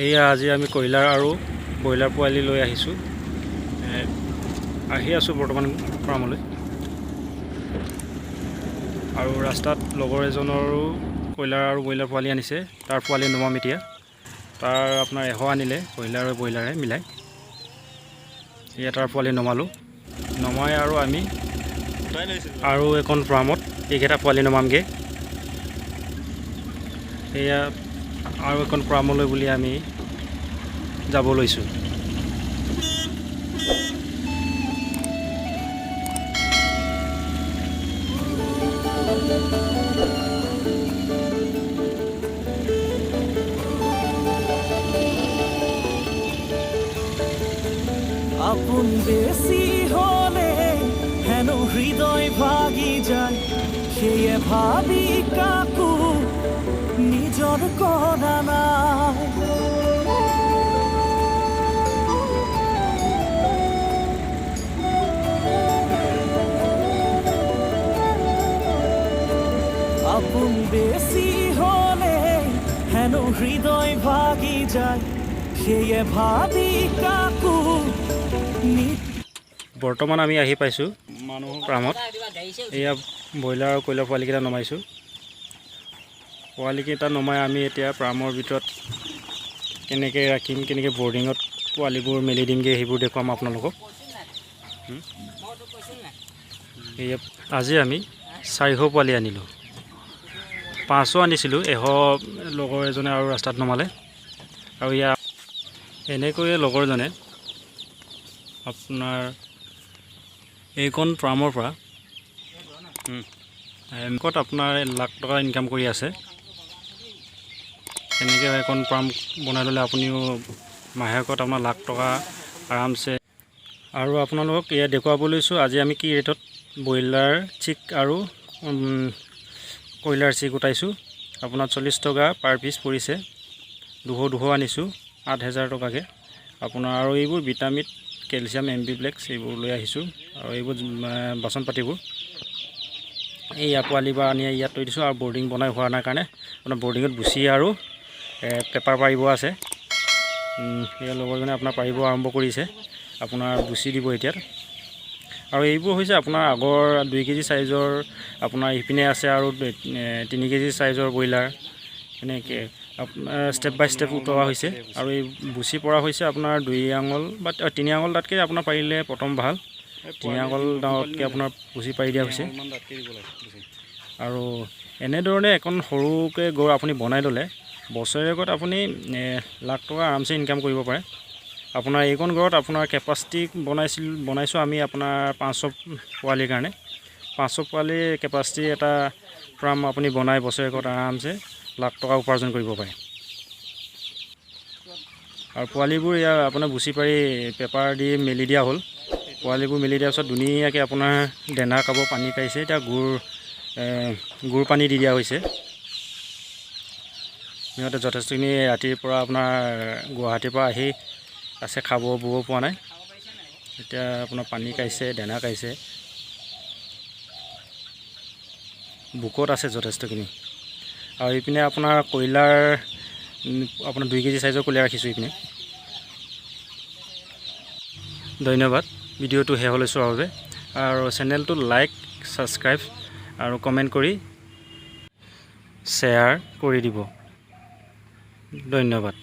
এয়া আজি আমি কয়লাৰ আৰু ব্ৰইলাৰ পোৱালি লৈ আহিছোঁ। আহি আছোঁ বৰ্তমান ফাৰ্মলৈ। আৰু ৰাস্তাত লগৰ এজনৰো কয়লাৰ আৰু ব্ৰইলাৰ পোৱালি আনিছে, তাৰ পোৱালি নমাম এতিয়া। তাৰ আপোনাৰ 100 আনিলে কয়লাৰ আৰু ব্ৰইলাৰে মিলাই। এয়া তাৰ পোৱালি নমালোঁ, নমাই আৰু আমি আৰু এখন ফাৰ্মত এইকেইটা পোৱালি নমামগৈ। এয়া আৰু এখন ফাৰ্মলৈ বুলি আমি যাব লৈছোঁ। আপন বেছি হলে হেনো হৃদয় ভাগি যায়, সেয়ে ভাবি কাকো নিজৰ কৰা নাই। আপন বেছি হলে হেনো হৃদয় ভাগি যায়, সেয়ে ভাবি কাকো। বৰ্তমান আমি আহি পাইছোঁ মানুহৰ ফাৰ্মত। এয়া ব্ৰইলাৰ আৰু কয়লাৰ পোৱালিকেইটা নমাইছোঁ। পোৱালিকেইটা নমাই আমি এতিয়া ফাৰ্মৰ ভিতৰত কেনেকৈ ৰাখিম, কেনেকৈ বৰ্ডিঙত পোৱালিবোৰ মেলি দিমগৈ, সেইবোৰ দেখুৱাম আপোনালোকক। এয়া আজি আমি 400 পোৱালি আনিলোঁ। 500 আনিছিলোঁ, 100 লগৰ এজনে আৰু ৰাস্তাত নমালে। আৰু ইয়াৰ এনেকৈয়ে লগৰজনে আপোনাৰ এইখন ফাৰ্মৰ পৰা এমকত আপোনাৰ লাখ টকা ইনকাম কৰি আছে। এনেকৈ এখন ফাৰ্ম বনাই ল'লে আপুনিও মাহেকত আপোনাৰ লাখ টকা আৰামছে। আৰু আপোনালোকক এয়া দেখুৱাব লৈছোঁ আজি আমি কি ৰেটত ব্ৰইলাৰ চিক আৰু কয়লাৰ চিক উঠাইছোঁ। আপোনাৰ 40 টকা পাৰ পিচ পৰিছে। 200 আনিছোঁ, 8000 টকাকৈ। আপোনাৰ আৰু এইবোৰ ভিটামিন, কেলছিয়াম, এমবিপ্লেক্স এইবোৰ লৈ আহিছোঁ। আৰু এইবোৰ বাচন পাতিবোৰ এইয়া পোৱালি বা আনি ইয়াত থৈ দিছোঁ। আৰু বৰ্ডিং বনাই হোৱা নাই কাৰণে আপোনাৰ বৰ্ডিঙত বুচি আৰু পেপাৰ পাৰিব আছে। এই লগৰজনে আপোনাৰ পাৰিব আৰম্ভ কৰিছে, আপোনাৰ বুচি দিব এতিয়া। আৰু এইবোৰ হৈছে আপোনাৰ আগৰ 2 কেজি চাইজৰ, আপোনাৰ ইপিনে আছে আৰু 3 কেজি চাইজৰ ব্ৰইলাৰ। এনেকৈ আপোনাৰ ষ্টেপ বাই ষ্টেপ উঠোৱা হৈছে। আৰু এই বুচি পৰা হৈছে আপোনাৰ 2 আঙুল বা 3 আঙুল দাঁতকৈ আপোনাৰ পাৰিলে প্ৰথম ভাল। 3 আঙুল দাঁতকৈ আপোনাৰ বুচি পাৰি দিয়া হৈছে। আৰু এনেধৰণে এখন সৰুকৈ গড় আপুনি বনাই ল'লে বছৰেকত আপুনি লাখ টকা আৰামছে ইনকাম কৰিব পাৰে। আপোনাৰ এইখন ঘৰত আপোনাৰ কেপাচিটি বনাইছোঁ আমি আপোনাৰ 500 পোৱালিৰ কাৰণে। 500 পোৱালিৰ কেপাচিটি এটা ফাৰ্ম আপুনি বনাই বছৰেকত আৰামছে লাখ টকা উপাৰ্জন কৰিব পাৰে। আৰু পোৱালিবোৰ ইয়াৰ আপোনাৰ বুচি পাৰি পেপাৰ দি মেলি দিয়া হ'ল। পোৱালিবোৰ মেলি দিয়াৰ পিছত ধুনীয়াকৈ আপোনাৰ দানা খাব, পানী খাইছে। এতিয়া গুড় পানী দি দিয়া হৈছে। সিহঁতে যথেষ্টখিনি ৰাতিৰ পৰা আপোনাৰ গুৱাহাটীৰ পৰা আহি আছে, খাব ব'ব পোৱা নাই। এতিয়া আপোনাৰ পানী খাইছে, দানা খাইছে, বুকত আছে যথেষ্টখিনি। আৰু এইপিনে আপোনাৰ কয়লাৰ আপোনাৰ 2 কেজি চাইজৰ কয়লাৰ ৰাখিছোঁ এইপিনে। ধন্যবাদ ভিডিঅ'টো শেষলৈ চোৱাৰ বাবে। আৰু চেনেলটো লাইক, ছাবস্ক্ৰাইব আৰু কমেণ্ট কৰি শ্বেয়াৰ কৰি দিব। ধন্যবাদ।